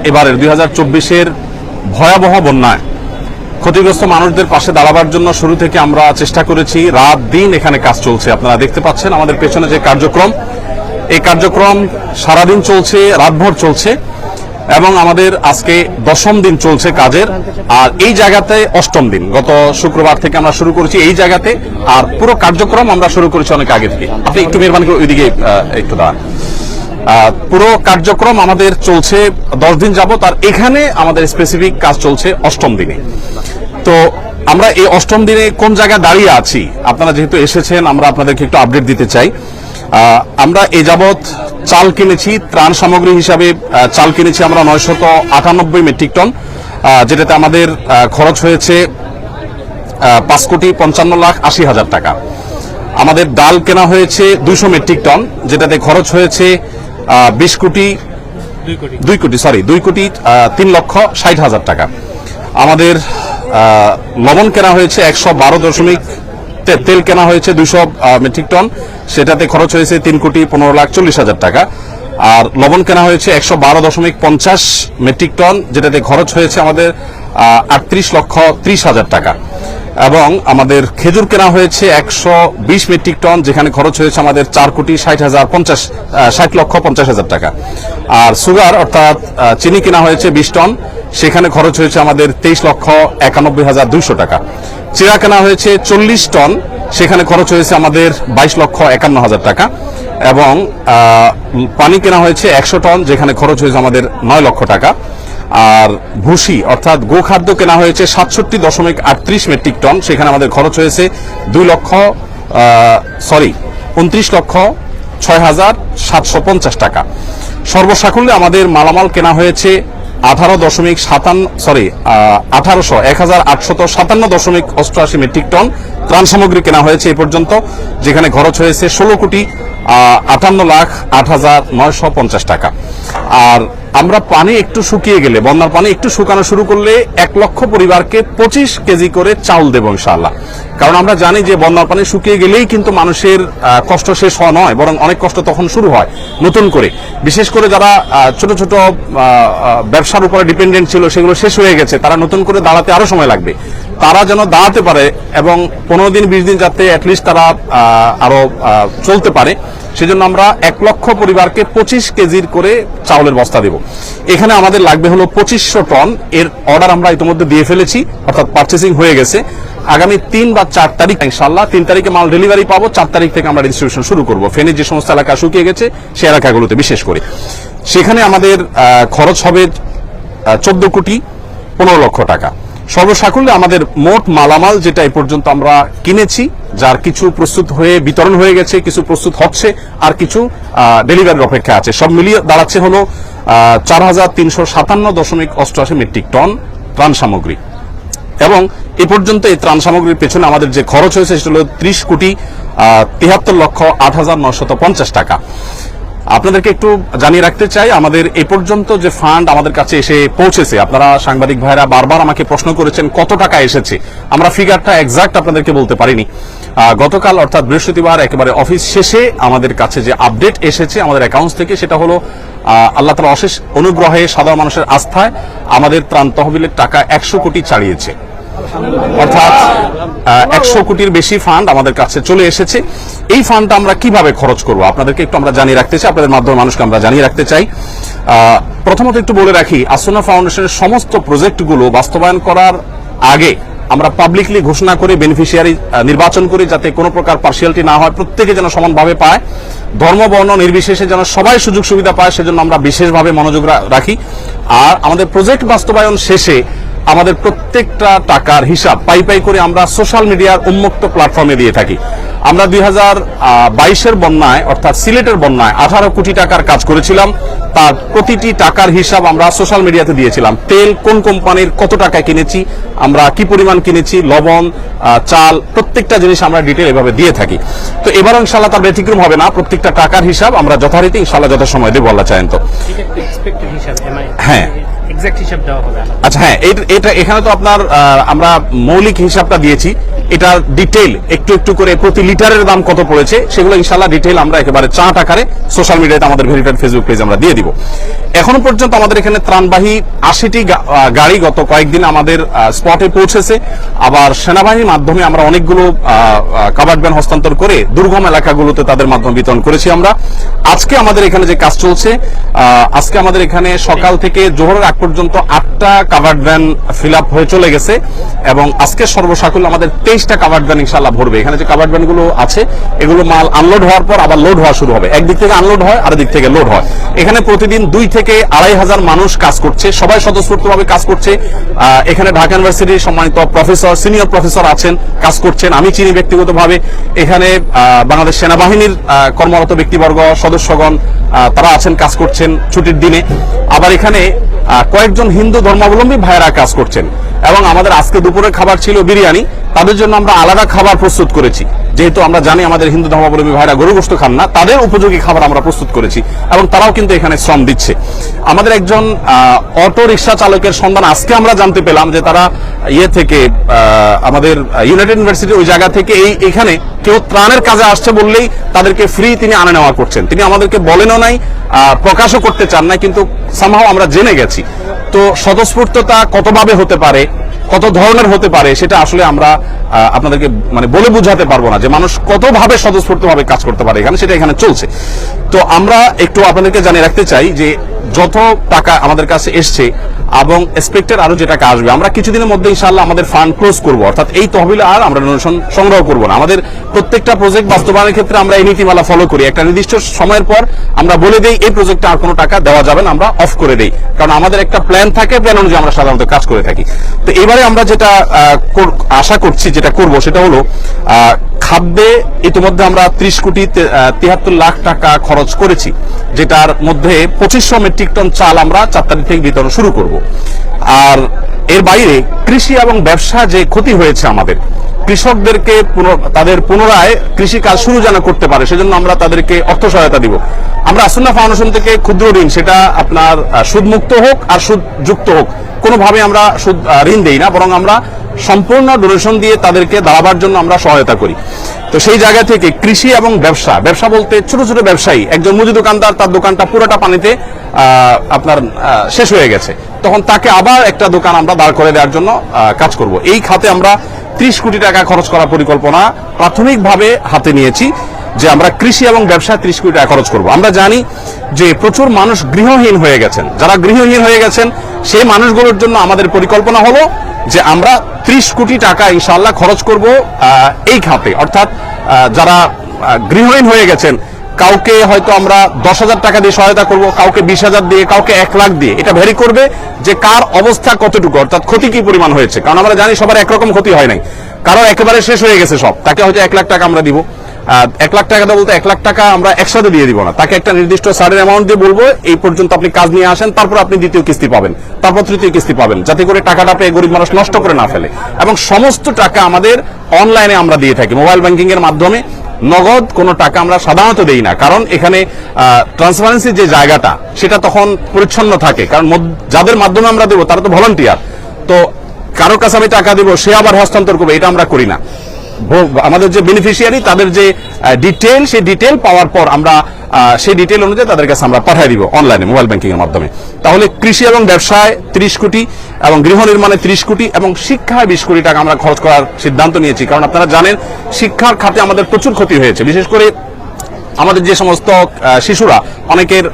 এবারের 2024-এর ভয়াবহ বন্যায় ক্ষতিগ্রস্ত মানুষদের পাশে দাঁড়াবার জন্য শুরু থেকে আমরা চেষ্টা করেছি। রাত দিন এখানে কাজ চলছে। আপনারা দেখতে পাচ্ছেন আমাদের পেছনে যে কার্যক্রম, এই কার্যক্রম সারাদিন চলছে, রাতভর চলছে এবং আমাদের আজকে 10ম দিন চলছে কাজের। আর এই জায়গাতে 8ম দিন, গত শুক্রবার থেকে আমরা শুরু করেছি এই জায়গাতে। আর পুরো কার্যক্রম আমরা শুরু করেছি অনেক আগে থেকে। আপনি একটু মেহরবানি করে ওইদিকে একটু দাঁড়ান। পুরো কার্যক্রম আমাদের চলছে 10 দিন যাবত, আর এখানে আমাদের স্পেসিফিক কাজ চলছে 8ম দিনে। তো আমরা এই 8ম দিনে কোন জায়গায় দাঁড়িয়ে আছি, আপনারা যেহেতু এসেছেন আমরা আপনাদেরকে একটু আপডেট দিতে চাই। আমরা এই যাবৎ চাল কিনেছি, ত্রাণ সামগ্রী হিসাবে চাল কিনেছি আমরা 998 মেট্রিক টন, যেটাতে আমাদের খরচ হয়েছে 5,55,80,000 টাকা। আমাদের ডাল কেনা হয়েছে 200 মেট্রিক টন, যেটাতে খরচ হয়েছে 2,03,60,000 টাকা। আমাদের লবণ কেনা হয়েছে 112 তেল কেনা হয়েছে 200 মেট্রিক টন, সেটাতে খরচ হয়েছে 3,15,40,000 টাকা। আর লবণ কেনা হয়েছে 112.50 মেট্রিক টন, যেটাতে খরচ হয়েছে আমাদের 38,30,000 টাকা। এবং আমাদের খেজুর কেনা হয়েছে 120 মেট্রিক টন, যেখানে খরচ হয়েছে আমাদের 4,60,50,000 টাকা। আর সুগার অর্থাৎ চিনি কেনা হয়েছে 20 টন, সেখানে খরচ হয়েছে আমাদের 23,91,200 টাকা। চিরা কেনা হয়েছে 40 টন, সেখানে খরচ হয়েছে আমাদের 22,51,000 টাকা। এবং পানি কেনা হয়েছে 100 টন, যেখানে খরচ হয়েছে আমাদের 9 লক্ষ টাকা। আর ভুসি অর্থাৎ গোখাদ্য কেনা হয়েছে 67.38 মেট্রিক টন, সেখানে আমাদের খরচ হয়েছে 29,06,750 টাকা। সর্বসাকুল্যে আমাদের মালামাল কেনা হয়েছে 1,857 মেট্রিক টন। ত্রাণ সামগ্রী কেনা হয়েছে এ পর্যন্ত, যেখানে খরচ হয়েছে 16,58,08,950 টাকা। আর আমরা পানি একটু শুকিয়ে গেলে, বন্যার পানি একটু শুকানো শুরু করলে 1 লক্ষ পরিবারকে 25 কেজি করে চাউল দেব ইনশাআল্লাহ। কারণ আমরা জানি যে বন্যার পানি শুকিয়ে গেলেই কিন্তু মানুষের কষ্ট শেষ হওয়া নয়, বরং অনেক কষ্ট তখন শুরু হয় নতুন করে। বিশেষ করে যারা ছোট ছোট ব্যবসার উপরে ডিপেন্ডেন্ট ছিল, সেগুলো শেষ হয়ে গেছে, তারা নতুন করে দাঁড়াতে আরো সময় লাগবে। তারা যেন দাঁড়াতে পারে এবং 15 দিন 20 দিন যাতে অ্যাটলিস্ট তারা আরো চলতে পারে, সেজন্য আমরা 1 লক্ষ পরিবারকে 25 কেজির করে চাউলের বস্তা দেব। এখানে আমাদের লাগবে হলো 2500 টন। এর অর্ডার আমরা ইতিমধ্যে দিয়ে ফেলেছি, অর্থাৎ পারচেসিং হয়ে গেছে। আগামী 3 বা 4 তারিখ ইনশাআল্লাহ, 3 তারিখে মাল ডেলিভারি পাবো, 4 তারিখ থেকে আমরা ডিস্ট্রিবিউশন শুরু করব। ফেনীর যে সমস্ত এলাকা শুকিয়ে গেছে সেই এলাকাগুলোতে বিশেষ করে। সেখানে আমাদের খরচ হবে 14,15,00,000 টাকা। সর্বসাকুল্যে আমাদের মোট মালামাল যেটা এই পর্যন্ত আমরা কিনেছি, যার কিছু প্রস্তুত হয়ে বিতরণ হয়ে গেছে, কিছু প্রস্তুত হচ্ছে, আর কিছু ডেলিভারির অপেক্ষা আছে, সব মিলিয়ে দাঁড়াচ্ছে হলো 4,357.88 মেট্রিক টন ত্রাণ সামগ্রী। এবং এ পর্যন্ত এই ত্রাণ সামগ্রীর পেছনে আমাদের যে খরচ হয়েছে সেটা হলো 30,73,08,950 টাকা। আপনাদেরকে একটু জানিয়ে রাখতে চাই, আমাদের এ পর্যন্ত যে ফান্ড আমাদের কাছে এসে পৌঁছেছে, আপনারা সাংবাদিক ভাইরা বারবার আমাকে প্রশ্ন করেছেন কত টাকা এসেছে। আমরা ফিগারটা এক্সাক্ট আপনাদেরকে বলতে পারিনি। গতকাল অর্থাৎ বৃহস্পতিবার একেবারে অফিস শেষে আমাদের কাছে যে আপডেট এসেছে আমাদের অ্যাকাউন্টস থেকে, সেটা হলো আল্লাহ তাআলার অশেষ অনুগ্রহে, সাধারণ মানুষের আস্থায় আমাদের ত্রাণ তহবিলের টাকা 100 কোটি ছাড়িয়েছে। অর্থাৎ 100 কোটির বেশি ফান্ড আমাদের কাছে চলে এসেছে। এই ফান্ডটা আমরা কিভাবে খরচ করব আপনাদেরকে একটু আমরা জানিয়ে রাখতে চাই, আপনাদের মাধ্যমে মানুষকে আমরা জানিয়ে রাখতে চাই। প্রথমত একটু বলে রাখি, আসুন্নাহ ফাউন্ডেশনের সমস্ত প্রজেক্টগুলো বাস্তবায়ন করার আগে আমরা পাবলিকলি ঘোষণা করে বেনিফিশিয়ারি নির্বাচন করি, যাতে কোনো প্রকার পার্সিয়ালিটি না হয়, প্রত্যেকে যেন সমানভাবে পায়, ধর্ম বর্ণ নির্বিশেষে যেন সবাই সুযোগ সুবিধা পায়, সেজন্য আমরা বিশেষভাবে মনোযোগ রাখি। আর আমাদের প্রজেক্ট বাস্তবায়ন শেষে আমাদের প্রত্যেকটা টাকার হিসাব পাই পাই করে আমরা সোশ্যাল মিডিয়ার উন্মুক্ত প্ল্যাটফর্মে দিয়ে থাকি। আমরা 2022-এর বন্যায় অর্থাৎ সিলেটের বন্যায় 18 কোটি টাকার কাজ করেছিলাম, তার প্রতিটি টাকার হিসাব আমরা সোশ্যাল মিডিয়াতে দিয়েছিলাম। তেল কোন কোম্পানির কত টাকা কিনেছি, আমরা কি পরিমাণ কিনেছি, লবণ, চাল, প্রত্যেকটা জিনিস আমরা ডিটেল এভাবে দিয়ে থাকি। তো এবারও ইনশাআল্লাহ তার ব্যতিক্রম হবে না, প্রত্যেকটা টাকার হিসাব আমরা যথারীতি ইনশাআল্লাহ যথাসময় দেবো, আল্লাহ চাহেন তো। হ্যাঁ, আচ্ছা, হ্যাঁ, এটা এখানে তো আপনার আমরা মৌলিক হিসাবটা দিয়েছি, এটা ডিটেইল একটু একটু করে প্রতি লিটারের দাম কত পড়েছে সেগুলো ইনশাআল্লাহ ডিটেইল আমরা একেবারে চার্ট আকারে সোশ্যাল মিডিয়াতে আমাদের ভেরিফাইড ফেসবুক পেজে আমরা দিয়ে দিব। এখনো পর্যন্ত আমাদের এখানে ত্রাণবাহী 80টি গাড়ি গত কয়েকদিন আমাদের স্পটে পৌঁছেছে। আবার সেনাবাহিনীর মাধ্যমে আমরা অনেকগুলো কাভার্ড ভ্যান হস্তান্তর করে দুর্গম এলাকাগুলোতে তাদের মাধ্যমে বিতরণ করেছি আমরা। আজকে আমাদের এখানে যে কাজ চলছে, আজকে আমাদের এখানে সকাল থেকে জোহরের আগ পর্যন্ত 8টা কাভার্ড ভ্যান ফিল আপ হয়ে চলে গেছে এবং আজকে সর্বসাকুল্য আমাদের 23টা কাভার্ড ভ্যান ইনশাআল্লাহ ভরবে। এখানে যে কাভার্ড ভ্যান গুলো আছে এগুলো মাল আনলোড হওয়ার পর আবার লোড হওয়া শুরু হবে। একদিক থেকে আনলোড হয় আর দিক থেকে লোড হয়। এখানে প্রতিদিন 2 থেকে 2,500 মানুষ কাজ করছে, সবাই স্বতঃস্ফূর্তভাবে কাজ করছে। এখানে ঢাকা ইউনিভার্সিটির সম্মানিত প্রফেসর, সিনিয়র প্রফেসর আছেন, কাজ করছেন, আমি চিনি ব্যক্তিগতভাবে। এখানে বাংলাদেশ সেনাবাহিনীর কর্মরত ব্যক্তিবর্গ, সদস্যগণ তারা আছেন, কাজ করছেন ছুটির দিনে। আবার এখানে কয়েকজন হিন্দু ধর্মাবলম্বী ভাইয়েরা কাজ করছেন এবং আমাদের আজকে দুপুরের খাবার ছিল বিরিয়ানি। তাদের জন্য আমরা আলাদা খাবার প্রস্তুত করেছি, যেহেতু আমরা জানি আমাদের হিন্দু ধর্মাবলম্বী ভাইরা গরু গোশত খান না, তাদের উপযোগী খাবার আমরা প্রস্তুত করেছি এবং তারাও কিন্তু এখানে শ্রম দিচ্ছে। আমাদের একজন অটো রিক্সা চালকের সন্ধান আজকে আমরা জানতে পেলাম যে তারা থেকে আমাদের ইউনাইটেড ইউনিভার্সিটির ওই জায়গা থেকে এখানে কেউ ত্রাণের কাজে আসছে বললেই তাদেরকে ফ্রি তিনি আনা নেওয়া করছেন। তিনি আমাদেরকে বলেনও নাই, প্রকাশও করতে চান না, কিন্তু সামহাও আমরা জেনে গেছি। তো স্বতঃস্ফূর্ততা কতভাবে হতে পারে, কত ধরনের হতে পারে, সেটা আসলে আমরা আপনাদেরকে মানে বলে বুঝাতে পারবো না যে মানুষ কতভাবে স্বতঃস্ফূর্তভাবে কাজ করতে পারে এখানে, সেটা এখানে চলছে। তো আমরা একটু আপনাদেরকে জানিয়ে রাখতে চাই যে যত টাকা আমাদের কাছে এসছে এবং এক্সপেক্টেড আরো যে টাকা আসবে, আমরা কিছুদিনের মধ্যে ইনশাআল্লাহ আমাদের ফান্ড ক্লোজ করব, অর্থাৎ এই তহবিলে আর আমরা ডোনেশন সংগ্রহ করব না। আমাদের প্রত্যেকটা প্রজেক্ট বাস্তবায়নের ক্ষেত্রে আমরা এই নীতিমালা ফলো করি। একটা নির্দিষ্ট সময়ের পর আমরা বলে দেই এই প্রজেক্টে আর কোনো টাকা দেওয়া যাবে না, আমরা অফ করে দেই, কারণ আমাদের একটা প্ল্যান থাকে, প্ল্যান অনুযায়ী আমরা সাধারণত কাজ করে থাকি। তো এবারে আমরা যেটা আশা করছি, যেটা করব সেটা হলো খাদ্যে ইতিমধ্যে আমরা 30 কোটি 73 লাখ টাকা খরচ করেছি, যেটার মধ্যে 2500 মেট্রিক টন চাল আমরা 4 তারিখ থেকে বিতরণ শুরু করব। আর এর বাইরে কৃষি এবং ব্যবসা যে ক্ষতি হয়েছে আমাদের, কৃষকদেরকে তাদের পুনরায় কৃষি কাজ শুরু যেন করতে পারে, সেজন্য আমরা তাদেরকে অর্থ সহায়তা দিব। আমরা আসুন্না ফাউন্ডেশন থেকে ক্ষুদ্র ঋণ, সেটা আপনার সুদমুক্ত হোক আর সুদযুক্ত হোক, কোনোভাবে আমরা সুদ ঋণ দেই না, বরং আমরা সম্পূর্ণ ডোনেশন দিয়ে তাদেরকে দাঁড়াবার জন্য আমরা সহায়তা করি। তো সেই জায়গা থেকে কৃষি এবং ব্যবসা বলতে ছোট ছোট ব্যবসায়ী, একজন মুদি দোকানদার, তার দোকানটা পুরোটা পানিতে আপনার শেষ হয়ে গেছে, তখন তাকে আবার একটা দোকান আমরা দাঁড় করে দেওয়ার জন্য কাজ করব। এই খাতে আমরা 30 কোটি টাকা খরচ করার পরিকল্পনা প্রাথমিকভাবে হাতে নিয়েছি, যে আমরা কৃষি এবং ব্যবসায় 30 কোটি টাকা খরচ করব। আমরা জানি যে প্রচুর মানুষ গৃহহীন হয়ে গেছেন, যারা গৃহহীন হয়ে গেছেন সেই মানুষগুলোর জন্য আমাদের পরিকল্পনা হলো যে আমরা 30 কোটি টাকা ইনশাআল্লাহ খরচ করব এই খাতে। অর্থাৎ যারা গৃহহীন হয়ে গেছেন, কাউকে হয়তো আমরা 10,000 টাকা দিয়ে সহায়তা করব, কাউকে 20,000 দিয়ে, কাউকে 1 লাখ দিয়ে। এটা ভ্যারি করবে যে কার অবস্থা কতটুকু, অর্থাৎ ক্ষতি কি পরিমাণ হয়েছে। কারণ আমরা জানি সবার একরকম ক্ষতি হয় নাই, কারো একেবারে শেষ হয়ে গেছে সব, তাকে হয়তো 1 লাখ টাকা আমরা দিব। 1 লাখ টাকা বলতে 1 লাখ টাকা আমরা একসাথে দিয়ে দিব না, তাকে একটা নির্দিষ্ট সার্টেন অ্যামাউন্ট দিয়ে বলবো এই পর্যন্ত আপনি কাজ নিয়ে আসেন, তারপর আপনি দ্বিতীয় কিস্তি পাবেন, তারপর তৃতীয় কিস্তি পাবেন, যাতে করে টাকাটা পেয়ে গরিব মানুষ নষ্ট করে না ফেলে। এবং সমস্ত টাকা আমাদের অনলাইনে আমরা দিয়ে থাকি, মোবাইল ব্যাংকিং এর মাধ্যমে। নগদ কোনো টাকা আমরা সাধারণত দেই না, কারণ এখানে ট্রান্সপারেন্সি যে জায়গাটা সেটা তখন পরিচ্ছন্ন থাকে, কারণ যাদের মাধ্যমে আমরা দেবো তারা তো ভলান্টিয়ার। তো কারোর কাছে আমি টাকা দেবো, সে আবার হস্তান্তর করবে, এটা আমরা করি না। আমাদের যে বেনিফিশিয়ারি, তাদের যে ডিটেল, সেই ডিটেল পাওয়ার পর আমরা সেই ডিটেল অনুযায়ী তাদের কাছে আমরা পাঠিয়ে দিব অনলাইনে, মোবাইল ব্যাংকিং এর মাধ্যমে। তাহলে কৃষি এবং ব্যবসায় 30 কোটি এবং গৃহ নির্মাণে 30 কোটি এবং শিক্ষায় 20 কোটি টাকা আমরা খরচ করার সিদ্ধান্ত নিয়েছি। কারণ আপনারা জানেন শিক্ষার খাতে আমাদের প্রচুর ক্ষতি হয়েছে, বিশেষ করে আমাদের যে সমস্ত শিশুরা, অনেকের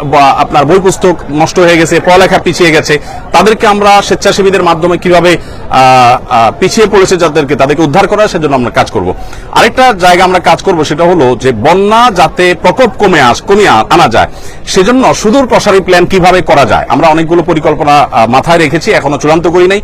আপনার বই পুস্তক নষ্ট হয়ে গেছে, পড়ালেখা পিছিয়ে গেছে, তাদেরকে আমরা স্বেচ্ছাসেবীদের মাধ্যমে কিভাবে পিছিয়ে পড়েছে তাদেরকে উদ্ধার করা, সেজন্য আমরা কাজ করব। আরেকটা জায়গা আমরা কাজ করব, সেটা হলো যে বন্যা যাতে প্রকোপ কমিয়ে আনা যায়, সেজন্য সুদূর প্রসারী প্ল্যান কিভাবে করা যায়, আমরা অনেকগুলো পরিকল্পনা মাথায় রেখেছি, এখনো চূড়ান্ত করি নাই।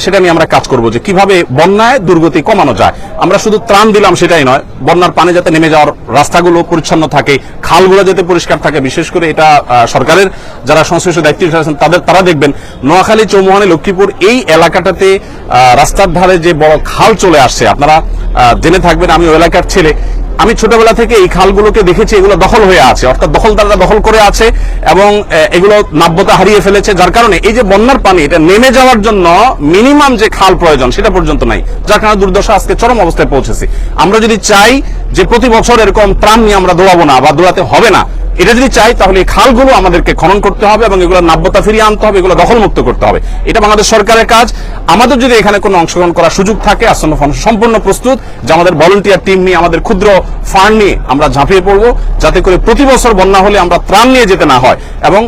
সেটা নিয়ে আমরা কাজ করব, যে কিভাবে বন্যায় দুর্গতি কমানো যায়। আমরা শুধু ত্রাণ দিলাম সেটাই নয়, বন্যার পানি যাতে নেমে যাওয়ার রাস্তাগুলো পরিচ্ছন্ন থাকে, খালগুলো যাতে পরিষ্কার থাকে। বিশেষ করে এটা সরকারের যারা সংশ্লিষ্ট দায়িত্ব আছেন তারা দেখবেন, নোয়াখালী, চৌমুহনী, লক্ষ্মীপুর এই এলাকাটাতে রাস্তার ধারে যে বড় খাল চলে আসছে, আপনারা জেনে থাকবেন, আমি ওই এলাকার ছেলে, আমি ছোটবেলা থেকে এই খালগুলোকে দেখেছি, এগুলো দখল হয়ে আছে, অর্থাৎ দখলদাররা দখল করে আছে এবং এগুলো নাব্যতা হারিয়ে ফেলেছে, যার কারণে এই যে বন্যার পানি এটা নেমে যাওয়ার জন্য মিনিমাম যে খাল প্রয়োজন সেটা পর্যন্ত নাই, যার কারণে দুর্দশা আজকে চরম অবস্থায় পৌঁছেছে। আমরা যদি চাই যে প্রতি বছর এরকম ত্রাণ নিয়ে আমরা দৌড়াবো না বা দৌড়াতে হবে না, এটা যদি চাই তাহলে এই খালগুলো আমাদেরকে খনন করতে হবে এবং এগুলো নাব্যতা ফিরিয়ে আনতে হবে, এগুলো দখলমুক্ত করতে হবে। এটা বাংলাদেশ সরকারের কাজ। আমাদের যদি এখানে কোনো অংশগ্রহণ করার সুযোগ থাকে, আসন্ন ফাউন্ডেশন সম্পূর্ণ প্রস্তুত যে আমাদের ভলান্টিয়ার টিম নিয়ে, আমাদের ক্ষুদ্র ফান্ড নিয়ে আমরা ঝাঁপিয়ে পড়বো, যাতে করে প্রতি বছর বন্যা হলে আমরা ত্রাণ নিয়ে যেতে না হয় এবং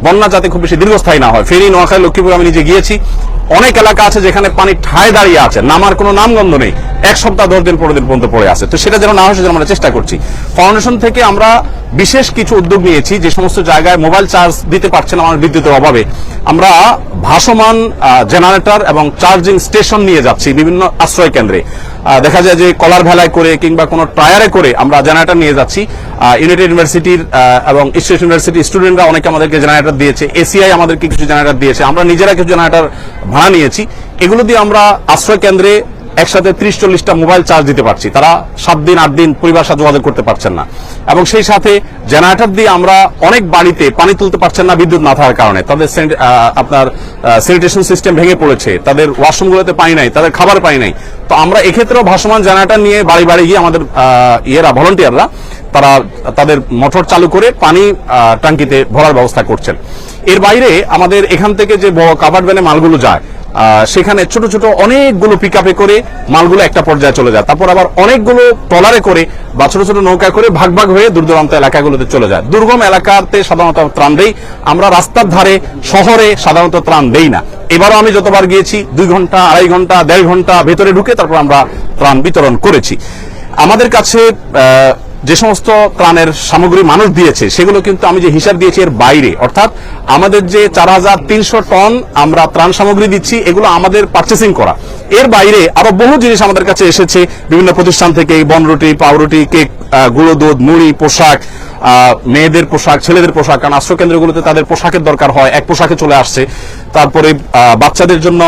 বন্যা যাতে খুব বেশি দীর্ঘস্থায়ী না হয়। ফেনী, নোয়াখালী, লক্ষ্মীপুর আমি নিজে গিয়েছি, অনেক এলাকা আছে যেখানে পানি ঠায় দাঁড়িয়ে আছে, নামার কোনো নামগন্ধ নেই, 1 সপ্তাহ 10 দিন 15 দিন পর্যন্ত পড়ে আছে। তো সেটা যেন না হয় সেজন্য আমরা চেষ্টা করছি। ফাউন্ডেশন থেকে আমরা বিশেষ কিছু উদ্যোগ নিয়েছি, যে সমস্ত জায়গায় মোবাইল চার্জ দিতে পারছে না আমার বিদ্যুতের অভাবে, আমরা ভাসমান জেনারেটর এবং চার্জিং স্টেশন নিয়ে যাচ্ছি বিভিন্ন আশ্রয় কেন্দ্রে। দেখা যায় যে কলার ভেলায় করে কিংবা কোনো টায়ারে করে আমরা জেনারেটর নিয়ে যাচ্ছি। ইউনাইটেড ইউনিভার্সিটির এবং ইস্ট ইউনিভার্সিটি স্টুডেন্টরা অনেকে আমাদেরকে জেনারেটর দিয়েছে, এসিআই আমাদেরকে কিছু জেনারেটর দিয়েছে, আমরা নিজেরা কিছু জেনারেটর ভাড়া নিয়েছি। এগুলো দিয়ে আমরা আশ্রয় কেন্দ্রে একসাথে 30-40টা মোবাইল চার্জ দিতে পারছি। তারা 7 দিন 8 দিন পরিবার সাথে যোগাযোগ করতে পারছেন না, এবং সেই সাথে জেনারেটর দিয়ে আমরা অনেক বাড়িতে পানি তুলতে পারছেন না বিদ্যুৎ না থাকার কারণে। তাদের আপনার স্যানিটেশন সিস্টেম ভেঙে পড়েছে, তাদের ওয়াশরুমগুলোতে পানি নাই, তাদের খাবার পানি নাই। তো আমরা এক্ষেত্রেও ভাসমান জেনারেটর নিয়ে বাড়ি বাড়ি গিয়ে আমাদের ভলান্টিয়াররা তারা তাদের মোটর চালু করে পানি ট্যাঙ্কিতে ভরার ব্যবস্থা করছেন। এর বাইরে আমাদের এখান থেকে যে বড় কাভার্ড ভ্যানে মালগুলো যায়, সেখানে ছোট ছোট অনেকগুলো পিকআপে করে মালগুলো একটা পর্যায়ে চলে যায়, তারপর আবার অনেকগুলো ট্রলারে করে বা ছোট ছোট নৌকা করে ভাগ ভাগ হয়ে দূর দূরান্ত এলাকাগুলোতে চলে যায়। দুর্গম এলাকাতে সাধারণত ত্রাণ দেই আমরা, রাস্তার ধারে শহরে সাধারণত ত্রাণ দেই না। এবারও আমি যতবার গিয়েছি 2 ঘন্টা 2.5 ঘন্টা 1.5 ঘন্টা ভেতরে ঢুকে তারপর আমরা ত্রাণ বিতরণ করেছি। আমাদের কাছে যে সমস্ত ত্রাণের সামগ্রী মানুষ দিয়েছে সেগুলো কিন্তু আমি যে হিসাব দিয়েছি এর বাইরে, অর্থাৎ আমাদের যে 4300 টন আমরা ত্রাণ সামগ্রী দিচ্ছি এগুলো আমাদের পারচেসিং করা। এর বাইরে আরো বহু জিনিস আমাদের কাছে এসেছে বিভিন্ন প্রতিষ্ঠান থেকে, বনরুটি, পাউরুটি, কেক, গুঁড়ো দুধ, মুড়ি, পোশাক, মেয়েদের পোশাক, ছেলেদের পোশাক, কারণ আশ্রয় কেন্দ্রগুলোতে তাদের পোশাকের দরকার হয়, এক পোশাকে চলে আসছে। তারপরে বাচ্চাদের জন্য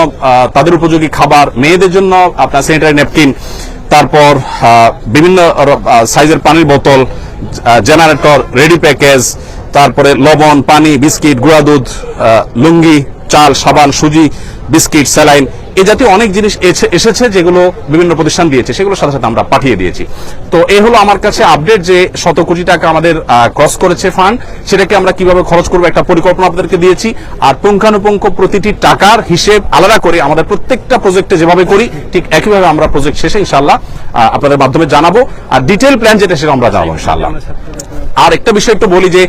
তাদের উপযোগী খাবার, মেয়েদের জন্য আপনার স্যানিটারি ন্যাপকিন, তারপর বিভিন্ন সাইজের পানির বোতল, জেনারেটর, রেডি প্যাকেজ, তারপরে লবণ, পানি, বিস্কিট, গুঁড়া দুধ, লুঙ্গি, চাল, সাবান, সুজি, বিস্কিট, স্যালাইন, এই জাতীয় অনেক জিনিস এসেছে যেগুলো বিভিন্ন প্রতিষ্ঠান দিয়েছে, সেগুলোর সাথে সাথে আমরা পাঠিয়ে দিয়েছি। তো এই হলো আমার কাছে আপডেট যে 100 কোটি টাকা আমাদের ক্রস করেছে ফান্ড, সেটাকে আমরা কিভাবে খরচ করবো একটা পরিকল্পনা আপনাদেরকে দিয়েছি। আর পুঙ্খানুপুঙ্খ প্রতিটি টাকার হিসেব আলাদা করে আমাদের প্রত্যেকটা প্রজেক্টে যেভাবে করি ঠিক একইভাবে আমরা প্রজেক্ট শেষে ইনশাআল্লাহ আপনাদের মাধ্যমে জানাবো, আর ডিটেইল প্ল্যান যেটা সেটা আমরা জানাবো ইনশাআল্লাহ। আর একটা বিষয় একটু বলি যে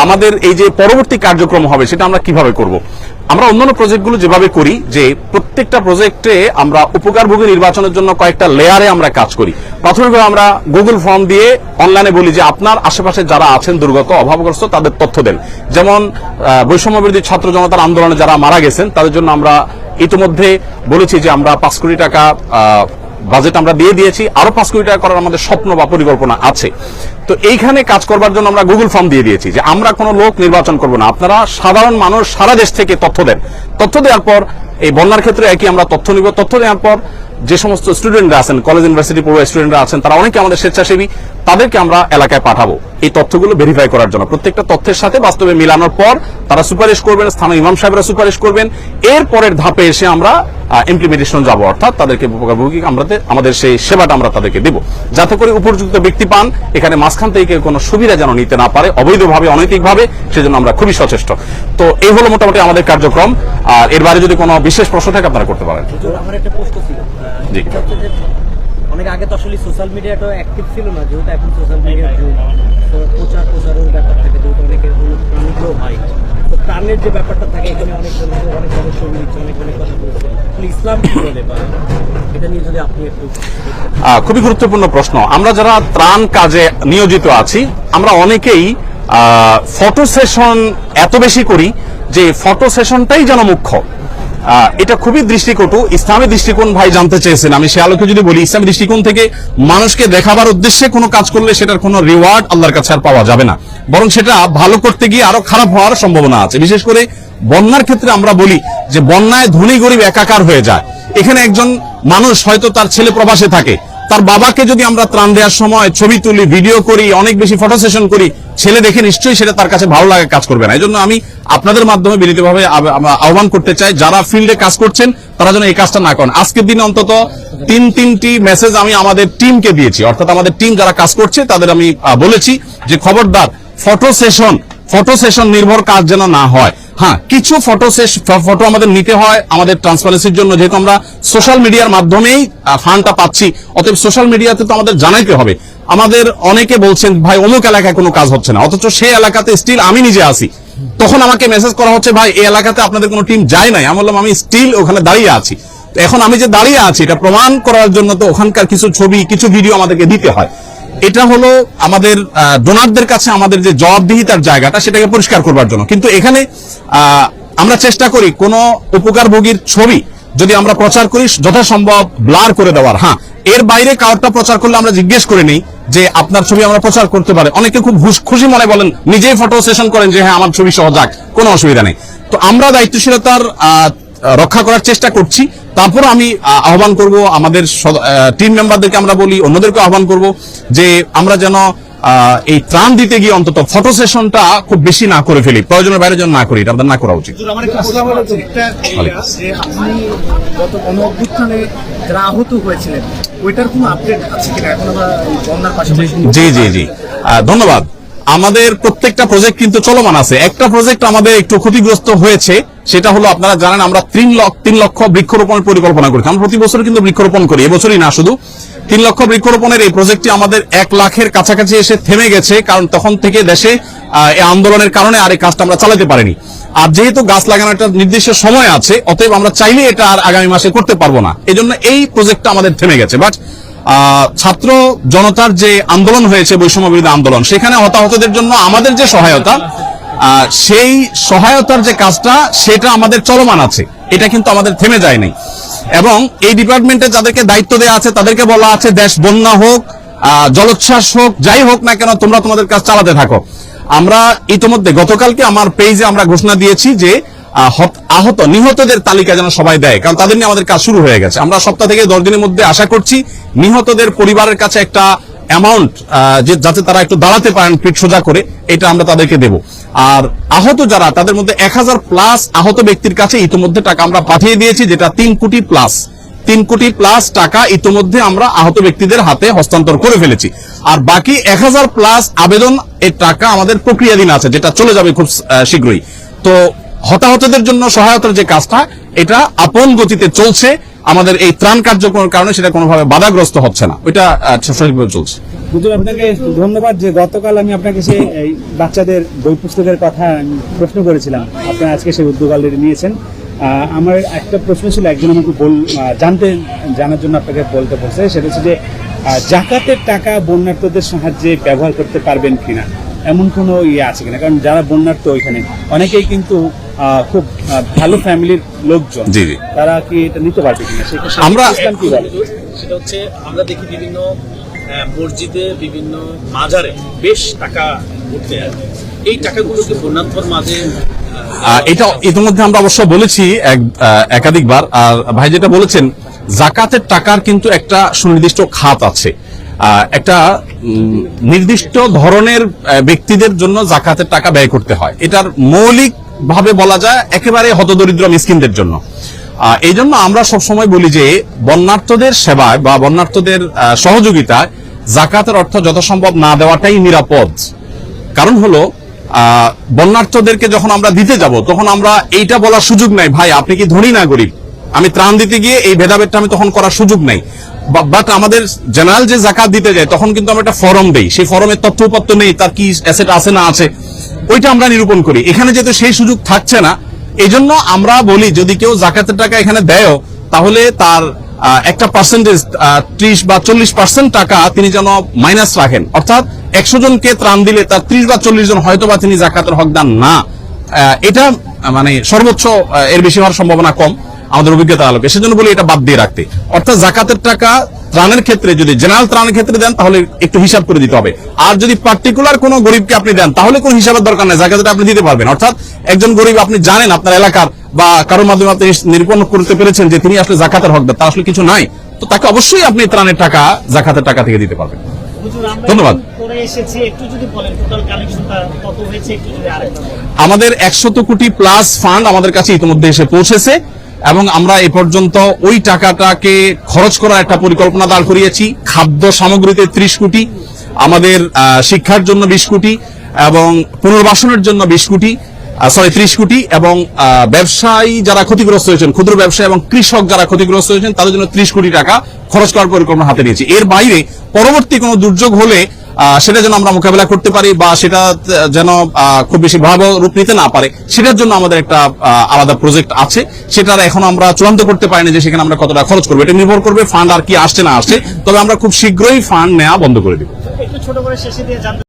আমাদের এই যে পরবর্তী কার্যক্রম হবে সেটা আমরা কিভাবে করব। আমরা অন্যান্য প্রজেক্টগুলো যেভাবে করি যে প্রত্যেকটা প্রজেক্টে আমরা উপকারভোগী নির্বাচনের জন্য কয়েকটা লেয়ারে আমরা কাজ করি। প্রাথমিকভাবে আমরা গুগল ফর্ম দিয়ে অনলাইনে বলি যে আপনার আশেপাশে যারা আছেন দুর্গত, অভাবগ্রস্ত, তাদের তথ্য দেন। যেমন বৈষম্য বিরোধী ছাত্র জনতার আন্দোলনে যারা মারা গেছেন তাদের জন্য আমরা ইতিমধ্যে বলেছি যে আমরা 5 কোটি টাকা বাজেট আমরা দিয়ে দিয়েছি, আরো 5 কোটি টাকা করার আমাদের স্বপ্ন বা পরিকল্পনা আছে। তো এইখানে কাজ করবার জন্য আমরা গুগল ফর্ম দিয়ে দিয়েছি যে আমরা কোনো লোক নির্বাচন করব না, আপনারা সাধারণ মানুষ সারা দেশ থেকে তথ্য দেন। তথ্য দেওয়ার পর এই বন্যার ক্ষেত্রে একই আমরা তথ্য নিব। তথ্য দেওয়ার পর যে সমস্ত স্টুডেন্টরা আছেন, কলেজ ইউনিভার্সিটি পড়ুয়া স্টুডেন্টরা আছেন, তারা অনেকে আমাদের স্বেচ্ছাসেবী, তাদেরকে আমরা এলাকায় পাঠাবো এই তথ্যগুলো ভেরিফাই করার জন্য। প্রত্যেকটা তথ্যের সাথে বাস্তবে মিলানোর পর তারা সুপারিশ করবেন, স্থানীয় ইমাম সাহেবরা সুপারিশ করবেন। এর পরের ধাপে এসে আমরা ইমপ্লিমেন্টেশন যাব, অর্থাৎ তাদেরকে উপকারভোগী আমাদের সেই সেবাটা আমরা তাদেরকে দেব, যাতে করে উপযুক্ত ব্যক্তি পান। এখানে মাঝখান থেকে কোনো সুবিধা যেন নিতে না পারে অবৈধভাবে, অনৈতিকভাবে, সেজন্য আমরা খুবই সচেষ্ট। তো এই হলো মোটামুটি আমাদের কার্যক্রম। আর এর বাইরে যদি কোনো বিশেষ প্রশ্ন থাকে আপনারা করতে পারেন। আমার একটা প্রশ্ন ছিল, জি। অনেক আগে তো আসলে সোশ্যাল মিডিয়াটা অ্যাক্টিভ ছিল না, যেহেতু এখন সোশ্যাল মিডিয়ার যুগ, প্রচারের ব্যাপার থাকে, যেহেতু অনেকের অনুগ্রহ হয়, তো প্রাণের যে ব্যাপারটা থাকে এখানে অনেক ছবি দিচ্ছে, অনেক কথা বলছে, ইসলাম কি বলে বা এটা নিয়ে যদি আপনি একটু। খুবই গুরুত্বপূর্ণ প্রশ্ন। আমরা যারা ত্রাণ কাজে নিয়োজিত আছি আমরা অনেকেই ফটো সেশন এত বেশি করি যে ফটো সেশনটাই যেন মুখ্য। এটা খুবই দৃষ্টিকটু। ইসলামী দৃষ্টিকোণ ভাই জানতে চেয়েছেন, আমি সে আলোকে যদি বলি, ইসলামী দৃষ্টিকোণ থেকে মানুষকে দেখাবার উদ্দেশ্যে কোনো কাজ করলে সেটার কোনো রিওয়ার্ড আল্লাহর কাছে আর পাওয়া যাবে না, বরং সেটা ভালো করতে গিয়ে আরো খারাপ হওয়ার সম্ভাবনা আছে। বিশেষ করে বন্যার ক্ষেত্রে আমরা বলি যে বন্যায় ধনী গরিব একাকার হয়ে যায়। এখানে একজন মানুষ হয়তো তার ছেলে প্রবাসে থাকে, তার বাবাকে যদি আমরা ত্রাণ দেওয়ার সময় ছবি তুলি, ভিডিও করি, অনেক বেশি ফটো সেশন করি, ছেলে দেখে নিশ্চয়ই সেটা তার কাছে ভালো লাগে, কাজ করবে না। এই জন্য আমি আপনাদের মাধ্যমে বিনীতভাবে আহ্বান করতে চাই, যারা ফিল্ডে কাজ করছেন তারা যেন এই কাজটা না করেন। আজকের দিনে অন্তত তিনটি মেসেজ আমি আমাদের টিমকে দিয়েছি, অর্থাৎ আমাদের টিম যারা কাজ করছে তাদের আমি বলেছি যে খবরদার ফটো সেশন নির্ভর কাজ যেন না হয়। হ্যাঁ, কিছু ফটো আমাদের নিতে হয় আমাদের ট্রান্সপারেন্সির জন্য, যেহেতু আমরা সোশ্যাল মিডিয়ার মাধ্যমেই ফান্ডটা পাচ্ছি, অতএব সোশ্যাল মিডিয়াতে তো আমাদের জানাইতে হবে। আমাদের অনেকে বলছেন ভাই অমুক এলাকায় কোনো কাজ হচ্ছে না, অথচ সেই এলাকাতে স্টিল আমি নিজে আসি, তখন আমাকে মেসেজ করা হচ্ছে ভাই এই এলাকাতে আপনাদের কোনো টিম যায় নাই। আমি বললাম আমি স্টিল ওখানে দাঁড়িয়ে আছি। তো এখন আমি যে দাঁড়িয়ে আছি এটা প্রমাণ করার জন্য তো ওখানকার কিছু ছবি, কিছু ভিডিও আমাদেরকে দিতে হয়। এটা হলো আমাদের ডোনারদের কাছে আমাদের যে জবাবদিহিতার জায়গাটা, সেটাকে পরিষ্কার করবার জন্য। কিন্তু এখানে আমরা চেষ্টা করি কোন উপকারভোগীর ছবি যদি আমরা প্রচার করি যথাসম্ভব ব্লার করে দেওয়ার। হ্যাঁ, এর বাইরে কাউটা প্রচার করলে আমরা জিজ্ঞেস করে নিই যে আপনার ছবি আমরা প্রচার করতে পারে। অনেকে খুব খুশি মনে বলেন, নিজেই ফটো সেশন করেন যে হ্যাঁ আমার ছবি সহ যাক, কোনো অসুবিধা নেই। তো আমরা দায়িত্বশীলতার রক্ষা করার চেষ্টা করছি। তারপর আমি আহ্বান করব আমাদের টিম মেম্বারদেরকে, আমরা বলি অন্যদেরকে আহ্বান করব যে আমরা যেন এই ত্রাণ দিতে গিয়ে অন্তত ফটো সেশনটা খুব বেশি না করে ফেলি, প্রয়োজনের বাইরে যেন না করি, এটা আমাদের না করা উচিত। আমার একটা প্রশ্ন হলো যে আপনি গত গণঅভ্যুত্থানে যারা আহত হয়েছিলেন ওইটার কোনো আপডেট আছে কিনা এখন আমরা বন্যার পাশাপাশি? জি ধন্যবাদ। আমাদের প্রত্যেকটা প্রজেক্ট কিন্তু চলমান আছে। একটা প্রজেক্ট আমাদের একটু ক্ষতিগ্রস্ত হয়েছে, সেটা হলো আপনারা জানেন আমরা 3 লক্ষ বৃক্ষরোপণের পরিকল্পনা করেছি। আমরা প্রতি বছর কিন্তু বৃক্ষরোপণ করি, এবছরই না শুধু। 3 লক্ষ বৃক্ষরোপণের এই প্রজেক্টটি আমাদের 1 লাখের কাছাকাছি এসে থেমে গেছে, কারণ তখন থেকে দেশে এই আন্দোলনের কারণে আর এই কাজটা আমরা চালাতে পারিনি। আর যেহেতু গাছ লাগানোর একটা নির্দিষ্ট সময় আছে, অতএব আমরা চাইলে এটা আর আগামী মাসে করতে পারবো না, এই জন্য এই প্রজেক্টটা আমাদের থেমে গেছে। বাট ছাত্র জনতার যে আন্দোলন হয়েছে, বৈষম্য বিরোধী আন্দোলন, সেখানে হতাহতদের জন্য আমাদের যে সহায়তা, সেই সহায়তার যে কাজটা সেটা আমাদের চলমান আছে, এটা কিন্তু আমাদের থেমে যায় নাই। এবং এই ডিপার্টমেন্টে যাদেরকে দায়িত্ব দেওয়া আছে তাদেরকে বলা আছে দেশ বন্যা হোক, জলোচ্ছ্বাস হোক, যাই হোক না কেন তোমরা তোমাদের কাজ চালাতে থাকো। আমরা ইতিমধ্যে গতকালকে আমার পেজে আমরা ঘোষণা দিয়েছি যে নিহতদের তালিকা যেন সবাই দেয়, কারণ তাদের নিয়ে আমাদের কাজ শুরু হয়ে গেছে। আমরা সপ্তাহ থেকে 10 দিনের মধ্যে আশা করছি নিহতদের পরিবারের কাছে একটা অ্যামাউন্ট যাতে তারা একটু দাঁড়াতে পারেন পিঠ সোজা করে, এটা আমরা তাদেরকে দেব। আর আহত যারা, তাদের মধ্যে 1000+ আহত ব্যক্তির কাছে ইতিমধ্যে টাকা আমরা পাঠিয়ে দিয়েছি, যেটা 3 কোটি প্লাস টাকা ইতিমধ্যে আমরা আহত ব্যক্তিদের হাতে হস্তান্তর করে ফেলেছি। আর বাকি 1000+ আবেদন এর টাকা আমাদের প্রক্রিয়াধীন আছে, যেটা চলে যাবে খুব শীঘ্রই। তো হতাহতদের জন্য সহায়তার যে কাজটা, এটা আপন গতিতে চলছে। আমাদের এই ত্রাণ কার্যক্রমের কারণে সেটা কোনোভাবে বাধাগ্রস্ত হচ্ছে না, ওইটা সঠিকভাবে চলছে। হুজুর, আপনাকে ধন্যবাদ যে গতকাল আমি আপনাকে সেই বাচ্চাদের বই পুস্তকের কথা প্রশ্ন করেছিলাম, আপনারা আজকে সেই উদ্যোগ অলরেডি নিয়েছেন। আমার একটা প্রশ্ন ছিল, একজন আমাকে জানার জন্য আপনাকে বলতে বলছে, সেটা হচ্ছে যে জাকাতের টাকা বন্যার্তদের সাহায্যে ব্যবহার করতে পারবেন কিনা, এমন কোনো আছে কিনা? কারণ যারা বন্যার্ত ওইখানে অনেকেই কিন্তু খুব ভালো ফ্যামিলির লোকজন, তারা কি এটা নিতে পারবে কিনা? আমরা কি বলে সেটা হচ্ছে আমরা দেখি বিভিন্ন মসজিদে, বিভিন্ন মাজারে বেশ টাকা উঠতে আসে, এই টাকাগুলোকে বন্যার্থর মাঝে এটা ইতিমধ্যে আমরা অবশ্য বলেছি একাধিকবার। আর ভাই যেটা বলেছেন, জাকাতের টাকার কিন্তু একটা সুনির্দিষ্ট খাত আছে, একটা নির্দিষ্ট ধরনের ব্যক্তিদের জন্য জাকাতের টাকা ব্যয় করতে হয়। এটার মৌলিক ভাবে বলা যায় একেবারে হতদরিদ্র মিসকিনদের জন্য। এই জন্য আমরা সবসময় বলি যে বন্যার্থদের সেবায় বা বন্যার্থদের সহযোগিতায় জাকাতের অর্থ যথাসম্ভব না দেওয়াটাই নিরাপদ। কারণ হলো বন্যার্থদেরকে যখন আমরা দিতে যাব, তখন আমরা এইটা বলার সুযোগ নাই ভাই আপনি কি ধনী না গরিব, আমি ত্রাণ দিতে গিয়ে এই ভেদাভেদটা আমি তখন করার সুযোগ নাই। বাট আমাদের জেনারেল যে জাকাত দিতে যায়, তখন কিন্তু আমরা একটা ফরম দেই, সেই ফরমের তথ্যপত্র নেই, তার কি অ্যাসেট আছে না আছে, ওইটা আমরা নিরূপণ করি। এখানে যেহেতু সেই সুযোগ থাকছে না, এই জন্য আমরা বলি যদি কেউ জাকাতের টাকা এখানে দেয়, তাহলে তার একটা পার্সেন্টেজ 30 বা 40% টাকা তিনি যেন মাইনাস রাখেন। অর্থাৎ 100 জনকে ত্রাণ দিলে তার 30 বা 40 জন হয়তো বা তিনি জাকাতের হকদার না, এটা মানে সর্বোচ্চ এর বেশি হওয়ার সম্ভাবনা কম আমাদের অভিজ্ঞতার আলোকে। সেজন্য বলি এটা বাদ দিয়ে রাখতে। অর্থাৎ জাকাতের টাকা ত্রাণের ক্ষেত্রে যদি জেনারেল ত্রাণের ক্ষেত্রে দেন, তাহলে একটু হিসাব করে দিতে হবে। আর যদি পার্টিকুলার কোনো গরিবকে আপনি দেন, তাহলে কোনো হিসাবের দরকার নেই, জাকাতটা আপনি দিতে পারবেন। অর্থাৎ একজন গরিব আপনি জানেন আপনার এলাকার বা কারোর মাধ্যমে আপনি নিরূপণ করতে পেরেছেন যে তিনি আসলে জাকাতের হকদার, তা আসলে কিছু নাই, তো তাকে অবশ্যই আপনি ত্রাণের টাকা জাকাতের টাকা থেকে দিতে পারবেন। ধন্যবাদ। করে এসেছি, একটু যদি বলেন টোটাল কালেকশনটা কত হয়েছে, একটু যদি আরেকবার বলেন। আমাদের 100 কোটি প্লাস ফান্ড আমাদের কাছে ইতিমধ্যে এসে পৌঁছেছে এবং আমরা এ পর্যন্ত ওই টাকাটাকে খরচ করার একটা পরিকল্পনা দাঁড় করিয়েছি। খাদ্য সামগ্রীতে 30 কোটি, আমাদের শিক্ষার জন্য 20 কোটি এবং পুনর্বাসনের জন্য 30 কোটি এবং ব্যবসায়ী যারা ক্ষতিগ্রস্ত হয়েছেন, ক্ষুদ্র ব্যবসায়ী এবং কৃষক যারা ক্ষতিগ্রস্ত হয়েছেন তাদের জন্য 30 কোটি টাকা খরচ করার পরিকল্পনা হাতে নিয়েছি। এর বাইরে পরবর্তী কোনো দুর্যোগ হলে সেটা যেন আমরা মোকাবেলা করতে পারি বা সেটা যেন খুব বেশি ভয়াবহ রূপ নিতে না পারে, সেটার জন্য আমাদের একটা আলাদা প্রজেক্ট আছে। সেটার এখন আমরা চূড়ান্ত করতে পারিনি যে সেখানে আমরা কতটা খরচ করবো, এটা নির্ভর করবে ফান্ড আর কি আসছে না আসছে। তবে আমরা খুব শীঘ্রই ফান্ড নেওয়া বন্ধ করে দিব। একটু ছোট করে শেষে দিয়ে জানতে